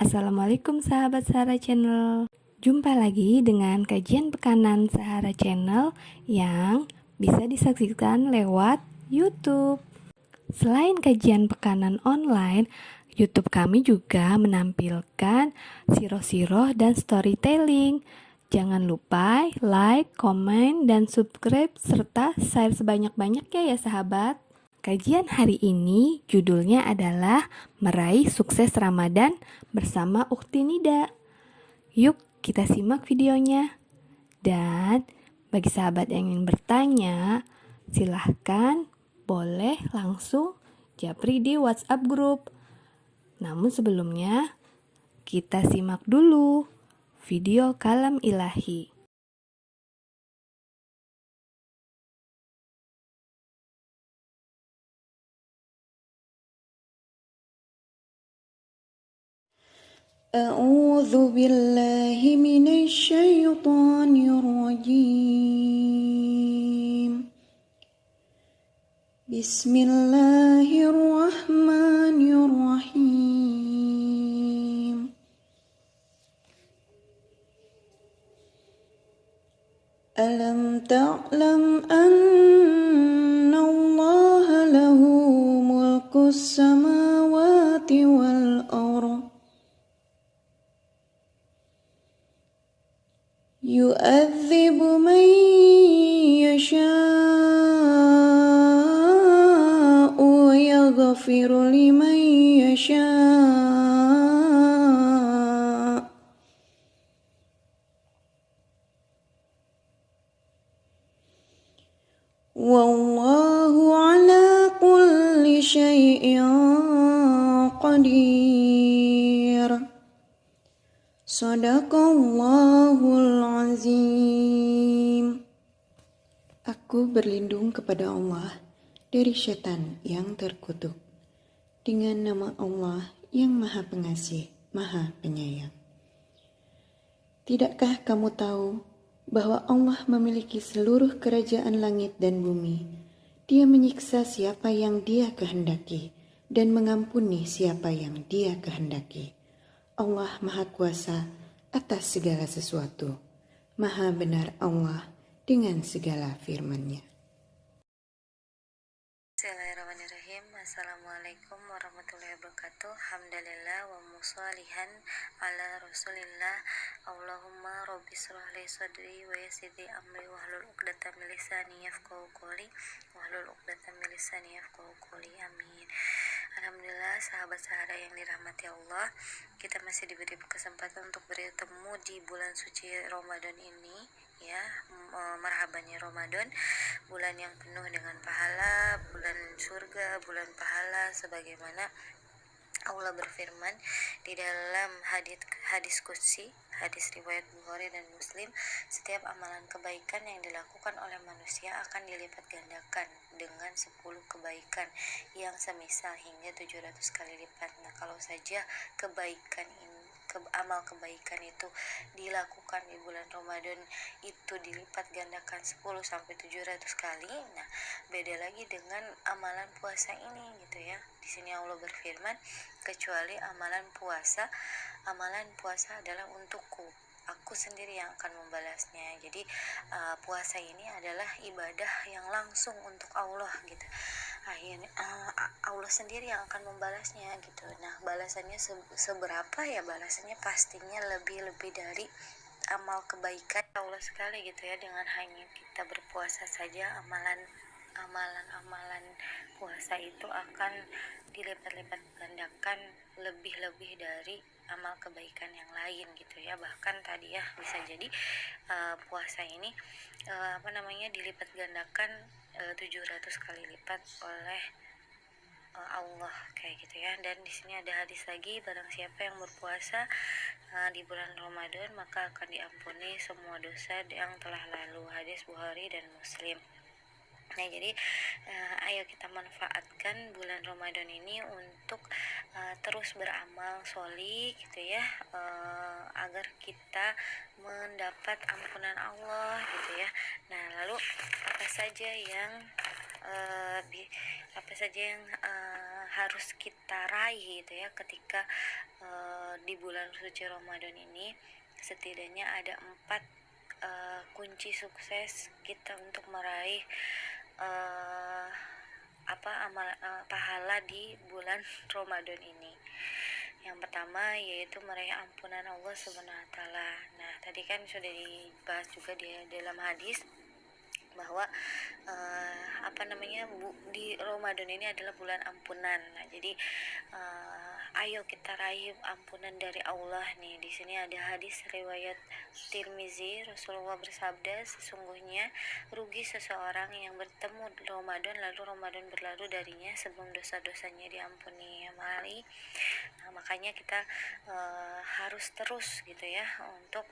Assalamualaikum sahabat Sahara Channel. Jumpa lagi dengan kajian pekanan Sahara Channel yang bisa disaksikan lewat YouTube. Selain kajian pekanan online, YouTube kami juga menampilkan siroh-siroh dan storytelling. Jangan lupa like, komen, dan subscribe serta share sebanyak-banyaknya ya sahabat. Kajian hari ini judulnya adalah Meraih Sukses Ramadan bersama Ukti Nida. Yuk kita simak videonya. Dan bagi sahabat yang ingin bertanya, silahkan boleh langsung japri di WhatsApp grup. Namun sebelumnya, kita simak dulu video kalam ilahi. أعوذ بالله من الشيطان الرجيم بسم الله الرحمن الرحيم ألم تعلم أن الله له ملك السماوات والأرض يؤذب من يشاء ويغفر لمن يشاء والله على كل شيء قدير. Sadaqallahul azim. Aku berlindung kepada Allah dari setan yang terkutuk. Dengan nama Allah yang Maha Pengasih, Maha Penyayang. Tidakkah kamu tahu bahwa Allah memiliki seluruh kerajaan langit dan bumi? Dia menyiksa siapa yang Dia kehendaki dan mengampuni siapa yang Dia kehendaki. Allah Maha Kuasa atas segala sesuatu. Maha benar Allah dengan segala firman-Nya. Bismillahirrahmanirrahim. Assalamualaikum warahmatullahi wabarakatuh. Alhamdulillah wa musalihan ala rasulillah. Allahumma rabbi shrah li sadri wa yassir li amri wahlul 'uqdatam min lisani yafqahu qawli amin. Alhamdulillah sahabat Sahara yang dirahmati Allah, kita masih diberi kesempatan untuk bertemu di bulan suci Ramadan ini ya. Marhabannya Ramadan, bulan yang penuh dengan pahala, bulan surga, bulan pahala, sebagaimana Allah berfirman di dalam hadis qudsi, hadis riwayat Bukhari dan Muslim, setiap amalan kebaikan yang dilakukan oleh manusia akan dilipat gandakan dengan 10 kebaikan yang semisal hingga 700 kali lipat. Nah, kalau saja kebaikan ini, amal kebaikan itu dilakukan di bulan Ramadan itu dilipat gandakan 10 sampai 700 kali. Nah, beda lagi dengan amalan puasa ini gitu ya. Di sini Allah berfirman, kecuali amalan puasa adalah untukku, aku sendiri yang akan membalasnya. Jadi puasa ini adalah ibadah yang langsung untuk Allah gitu. Akhirnya Allah sendiri yang akan membalasnya gitu. Nah, balasannya seberapa ya? Balasannya pastinya lebih dari amal kebaikan Allah sekali gitu ya. Dengan hanya kita berpuasa saja, amalan puasa itu akan dilipat-lipat gandakan lebih dari amal kebaikan yang lain gitu ya. Bahkan tadi ya bisa jadi puasa ini dilipat gandakan 700 kali lipat oleh Allah kayak gitu ya. Dan di sini ada hadis lagi, barang siapa yang berpuasa di bulan Ramadan maka akan diampuni semua dosa yang telah lalu. Hadis Bukhari dan Muslim. Nah, jadi ayo kita manfaatkan bulan Ramadan ini untuk terus beramal sholih gitu ya, agar kita mendapat ampunan Allah gitu ya. Nah, lalu apa saja yang harus kita raih gitu ya ketika di bulan suci Ramadan ini setidaknya ada 4 kunci sukses kita untuk meraih pahala di bulan Ramadan ini. Yang pertama yaitu meraih ampunan Allah Subhanahu wa taala. Nah, tadi kan sudah dibahas juga di dalam hadis bahwa di Ramadan ini adalah bulan ampunan. Nah, jadi ayo kita raih ampunan dari Allah nih. Di sini ada hadis riwayat Tirmizi, Rasulullah bersabda, sesungguhnya rugi seseorang yang bertemu Ramadan lalu Ramadan berlalu darinya sebelum dosa-dosanya diampuni. Makanya kita harus terus gitu ya untuk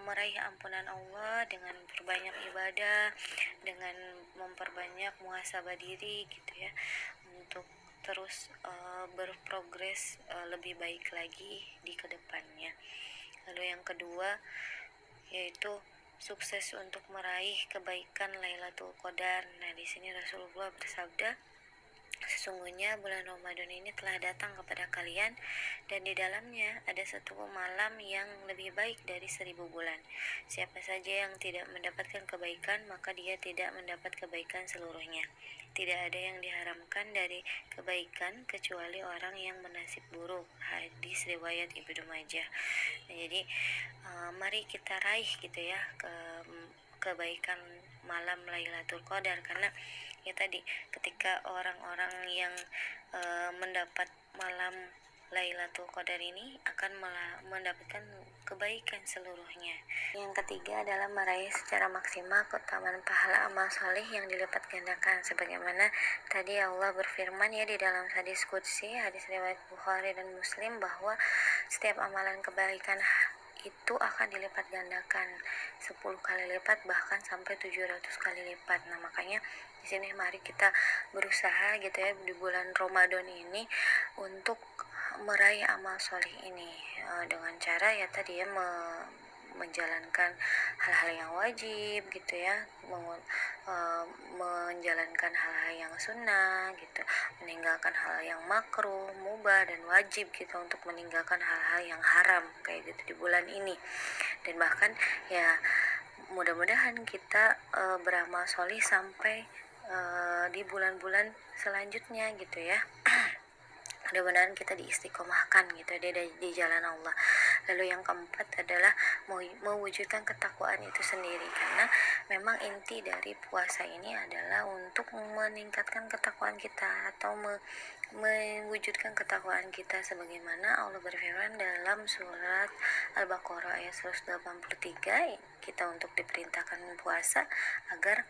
meraih ampunan Allah dengan memperbanyak ibadah, dengan memperbanyak muhasabah diri gitu ya, untuk terus berprogres lebih baik lagi di kedepannya. Lalu yang kedua yaitu sukses untuk meraih kebaikan Lailatul Qadar. Nah, di sini Rasulullah bersabda, sesungguhnya bulan Ramadan ini telah datang kepada kalian dan di dalamnya ada satu malam yang lebih baik dari 1000 bulan. Siapa saja yang tidak mendapatkan kebaikan, maka dia tidak mendapat kebaikan seluruhnya. Tidak ada yang diharamkan dari kebaikan kecuali orang yang bernasib buruk. Hadis riwayat Ibnu Majah. Nah, jadi mari kita raih gitu ya kebaikan malam Lailatul Qadar, karena ya tadi ketika orang-orang yang mendapat malam Lailatul Qadar ini akan mendapatkan kebaikan seluruhnya. Yang ketiga adalah meraih secara maksimal keutamaan pahala amal soleh yang dilipat gandakan, sebagaimana tadi Allah berfirman ya di dalam hadis qudsi, hadis riwayat Bukhari dan Muslim, bahwa setiap amalan kebaikan itu akan dilipat gandakan 10 kali lipat, bahkan sampai 700 kali lipat. Nah, makanya di sini mari kita berusaha gitu ya di bulan Ramadan ini untuk meraih amal soleh ini dengan cara ya tadi ya menjalankan hal-hal yang wajib gitu ya, menjalankan hal-hal yang sunnah gitu, meninggalkan hal yang makruh, mubah dan wajib gitu, untuk meninggalkan hal-hal yang haram kayak gitu di bulan ini. Dan bahkan ya mudah-mudahan kita beramal soleh sampai di bulan-bulan selanjutnya gitu ya. Mudah-mudahan kita diistiqomahkan gitu di jalan Allah. Lalu yang keempat adalah mewujudkan ketakwaan itu sendiri, karena memang inti dari puasa ini adalah untuk meningkatkan ketakwaan kita atau mewujudkan ketakwaan kita, sebagaimana Allah berfirman dalam surat Al-Baqarah ayat 183, kita untuk diperintahkan puasa agar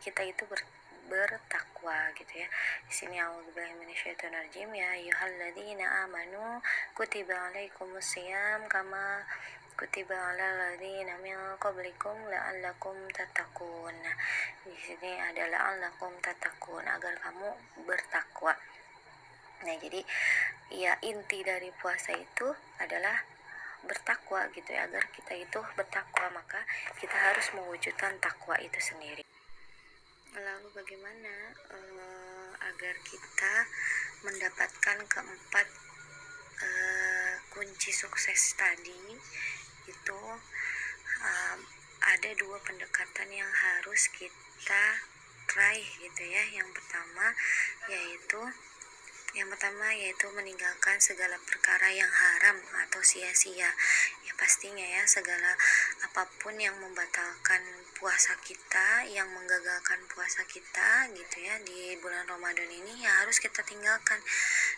kita itu bertakwa gitu ya. Di sini a'udzubillahi minasyaitonirrajim, ya ayyuhalladzina amanu kutiba alaikumusiyam kama kutiba alal ladzina min qablikum la'allakum tattaqun. Nah, di sini ada la'allakum tattaqun, agar kamu bertakwa. Nah, jadi ya inti dari puasa itu adalah bertakwa gitu ya. Agar kita itu bertakwa, maka kita harus mewujudkan takwa itu sendiri. Lalu bagaimana agar kita mendapatkan keempat kunci sukses tadi? Itu ada 2 pendekatan yang harus kita raih gitu ya. Yang pertama yaitu meninggalkan segala perkara yang haram atau sia-sia. Ya pastinya ya, segala apapun yang membatalkan puasa kita, yang menggagalkan puasa kita gitu ya di bulan Ramadan ini, ya harus kita tinggalkan.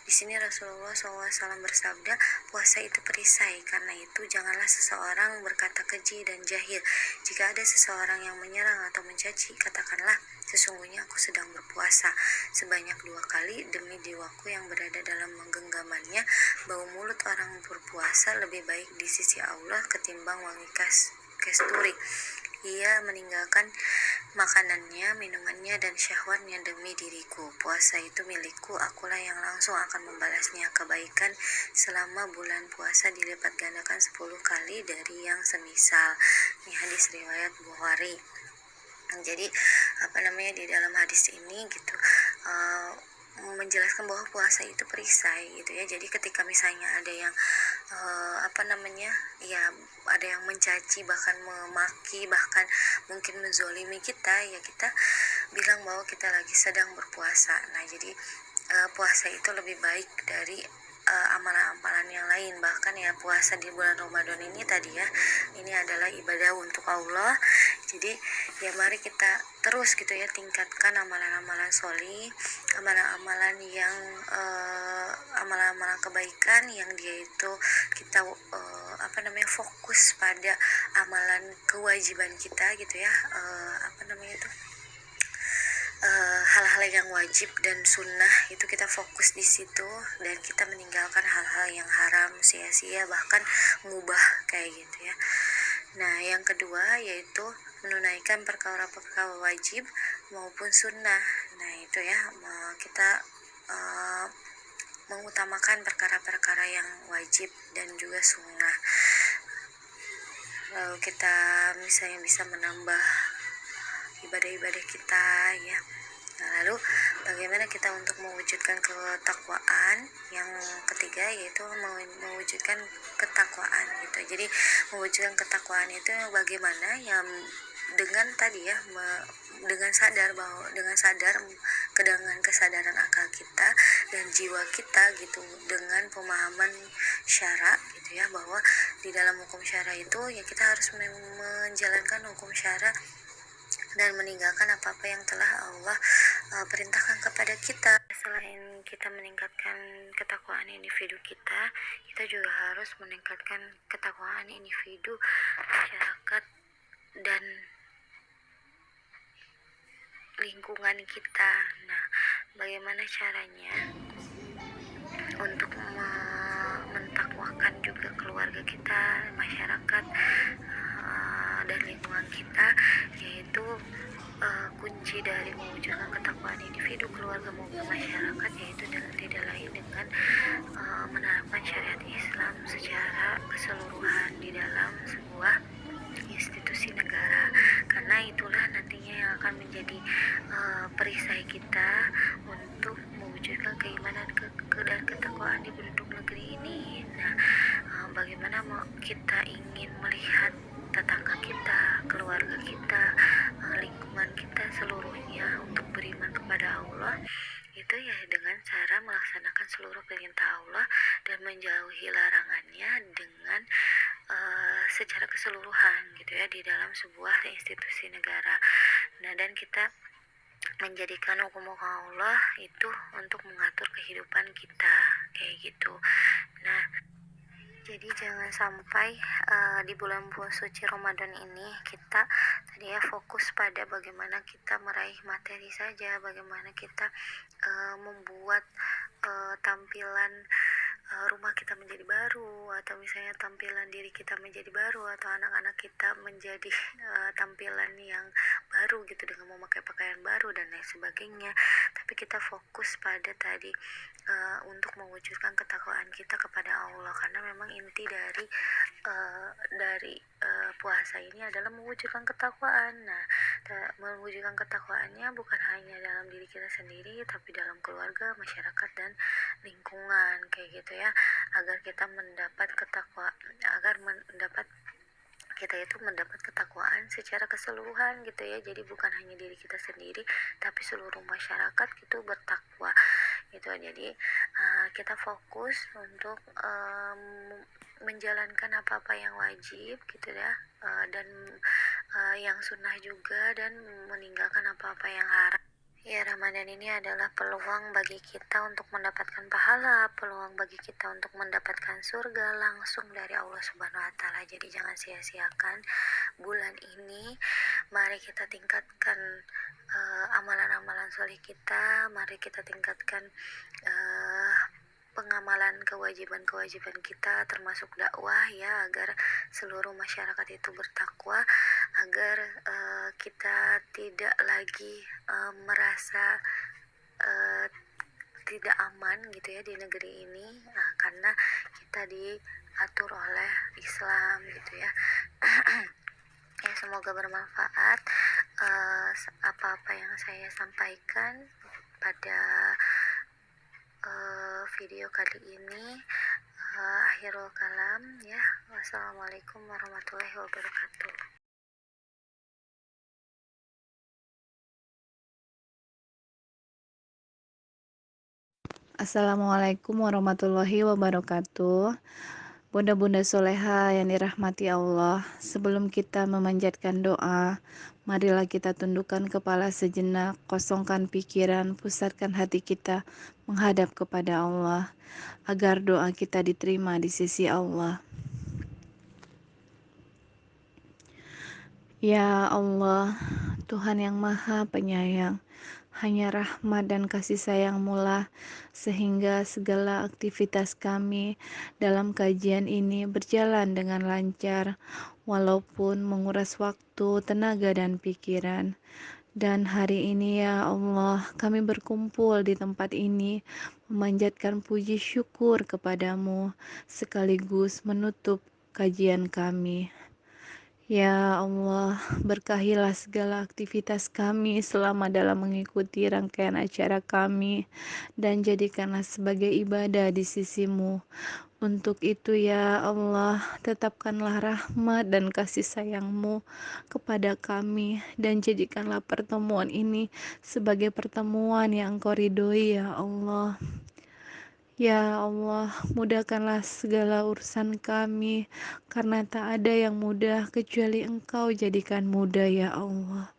Di sini Rasulullah SAW bersabda, puasa itu perisai, karena itu janganlah seseorang berkata keji dan jahil. Jika ada seseorang yang menyerang atau mencaci, katakanlah, sesungguhnya aku sedang berpuasa, sebanyak 2 kali demi jiwaku yang berada dalam genggamannya. Bau mulut orang berpuasa lebih baik di sisi Allah ketimbang wangi kasturi. Ia meninggalkan makanannya, minumannya, dan syahwatnya demi diriku. Puasa itu milikku, akulah yang langsung akan membalasnya. Kebaikan selama bulan puasa dilipat gandakan 10 kali dari yang semisal. Ini hadis riwayat Bukhari. Jadi di dalam hadis ini gitu, menjelaskan bahwa puasa itu perisai gitu ya. Jadi ketika misalnya ada yang ya ada yang mencaci, bahkan memaki, bahkan mungkin menzolimi kita, ya kita bilang bahwa kita lagi sedang berpuasa. Nah jadi puasa itu lebih baik dari amalan-amalan yang lain. Bahkan ya puasa di bulan Ramadan ini tadi ya, ini adalah ibadah untuk Allah. Jadi ya mari kita terus gitu ya, tingkatkan amalan-amalan sholih, amalan-amalan yang amalan-amalan kebaikan yang dia itu kita fokus pada amalan kewajiban kita gitu ya, hal-hal yang wajib dan sunnah itu kita fokus di situ, dan kita meninggalkan hal-hal yang haram, sia-sia, bahkan mubah kayak gitu ya. Nah yang kedua yaitu menunaikan perkara-perkara wajib maupun sunnah. Nah itu ya, kita mengutamakan perkara-perkara yang wajib dan juga sunnah. Lalu kita misalnya bisa menambah ibadah-ibadah kita ya. Nah, lalu bagaimana kita untuk mewujudkan ketakwaan? Yang ketiga yaitu mewujudkan ketakwaan gitu. Jadi mewujudkan ketakwaan itu bagaimana? Yang dengan tadi ya, dengan sadar dengan kesadaran akal kita dan jiwa kita gitu, dengan pemahaman syara gitu ya, bahwa di dalam hukum syara itu ya kita harus menjalankan hukum syara dan meninggalkan apa-apa yang telah Allah perintahkan kepada kita. Selain kita meningkatkan ketakwaan individu kita juga harus meningkatkan ketakwaan individu, masyarakat, dan lingkungan kita. Nah, bagaimana caranya untuk mentakwakan juga keluarga kita, masyarakat, dan lingkungan kita, yaitu kunci dari mewujudkan ketakwaan individu, keluarga maupun masyarakat, yaitu tidak lain dengan menerapkan syariat Islam secara keseluruhan di dalam sebuah institusi negara, karena itulah nantinya yang akan menjadi perisai kita untuk mewujudkan keimanan dan ketakwaan di penduduk negeri ini. Nah, bagaimana kita ingin melihat tetangga kita, keluarga kita, lingkungan kita seluruhnya untuk beriman kepada Allah, itu ya dengan cara melaksanakan seluruh perintah Allah dan menjauhi larangannya dengan secara keseluruhan gitu ya, di dalam sebuah institusi negara. Nah, dan kita menjadikan hukum Allah itu untuk mengatur kehidupan kita kayak gitu. Nah, jadi jangan sampai di bulan suci Ramadan ini kita tadi ya fokus pada bagaimana kita meraih materi saja, bagaimana kita membuat tampilan rumah kita menjadi baru, atau misalnya tampilan diri kita menjadi baru, atau anak-anak kita menjadi tampilan yang baru gitu dengan memakai pakaian baru dan lain sebagainya. Tapi kita fokus pada tadi untuk mewujudkan ketakwaan kita kepada Allah, karena memang inti dari puasa ini adalah mewujudkan ketakwaan. Nah, mewujudkan ketakwaannya bukan hanya dalam diri kita sendiri, tapi dalam keluarga, masyarakat, dan lingkungan kayak gitu ya, agar kita mendapat kita itu mendapat ketakwaan secara keseluruhan gitu ya. Jadi bukan hanya diri kita sendiri, tapi seluruh masyarakat itu bertakwa gitu. Jadi kita fokus untuk menjalankan apa-apa yang wajib gitu ya, dan yang sunnah juga, dan meninggalkan apa-apa yang haram. Ya, Ramadan ini adalah peluang bagi kita untuk mendapatkan pahala, peluang bagi kita untuk mendapatkan surga langsung dari Allah Subhanahu wa Ta'ala. Jadi jangan sia-siakan bulan ini. Mari kita tingkatkan amalan-amalan soleh kita. Mari kita tingkatkan pengamalan kewajiban-kewajiban kita, termasuk dakwah ya, agar seluruh masyarakat itu bertakwa, agar kita tidak lagi merasa tidak aman gitu ya di negeri ini, karena kita diatur oleh Islam gitu ya. Ya, semoga bermanfaat apa-apa yang saya sampaikan pada video kali ini. Akhirul kalam ya. Wassalamualaikum warahmatullahi wabarakatuh. Assalamualaikum warahmatullahi wabarakatuh. Bunda-bunda soleha yang dirahmati Allah, sebelum kita memanjatkan doa, marilah kita tundukkan kepala sejenak, kosongkan pikiran, pusatkan hati kita menghadap kepada Allah, agar doa kita diterima di sisi Allah. Ya Allah, Tuhan yang Maha Penyayang, hanya rahmat dan kasih sayang-Mu lah sehingga segala aktivitas kami dalam kajian ini berjalan dengan lancar, walaupun menguras waktu, tenaga, dan pikiran. Dan hari ini ya Allah, kami berkumpul di tempat ini memanjatkan puji syukur kepadamu sekaligus menutup kajian kami. Ya Allah, berkahilah segala aktivitas kami selama dalam mengikuti rangkaian acara kami, dan jadikanlah sebagai ibadah di sisi-Mu. Untuk itu ya Allah, tetapkanlah rahmat dan kasih sayang-Mu kepada kami, dan jadikanlah pertemuan ini sebagai pertemuan yang Engkau ridhoi ya Allah. Ya Allah, mudahkanlah segala urusan kami, karena tak ada yang mudah kecuali Engkau jadikan mudah ya Allah.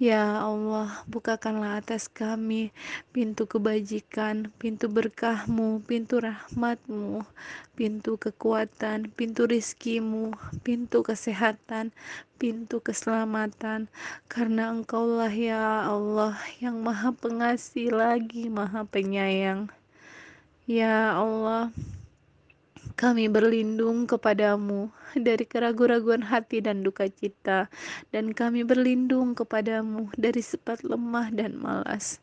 Ya Allah, bukakanlah atas kami pintu kebajikan, pintu berkah-Mu, pintu rahmat-Mu, pintu kekuatan, pintu rizki-Mu, pintu kesehatan, pintu keselamatan, karena Engkaulah ya Allah yang Maha Pengasih lagi Maha Penyayang. Ya Allah, kami berlindung kepadamu dari keraguan-raguan hati dan duka cita, dan kami berlindung kepadamu dari sifat lemah dan malas.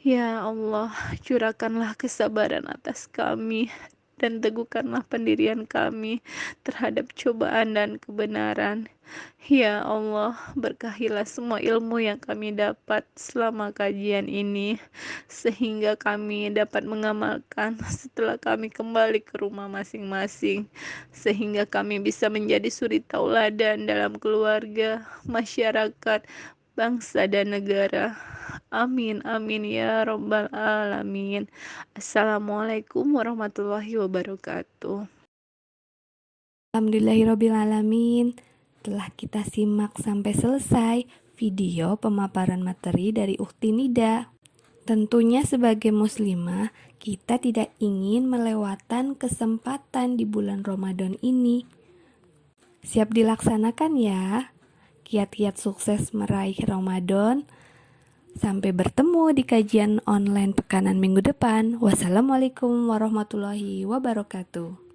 Ya Allah, curahkanlah kesabaran atas kami, dan teguhkanlah pendirian kami terhadap cobaan dan kebenaran. Ya Allah, berkahilah semua ilmu yang kami dapat selama kajian ini, sehingga kami dapat mengamalkan setelah kami kembali ke rumah masing-masing, sehingga kami bisa menjadi suri tauladan dalam keluarga, masyarakat, bangsa, dan negara. Amin, amin ya Rabbal Alamin. Assalamualaikum warahmatullahi wabarakatuh. Alhamdulillahirrabbilalamin. Telah kita simak sampai selesai video pemaparan materi dari Ukhti Nida. Tentunya sebagai muslimah, kita tidak ingin melewatkan kesempatan di bulan Ramadan ini. Siap dilaksanakan ya. Kiat-kiat sukses meraih Ramadan. Sampai bertemu di kajian online pekanan minggu depan. Wassalamualaikum warahmatullahi wabarakatuh.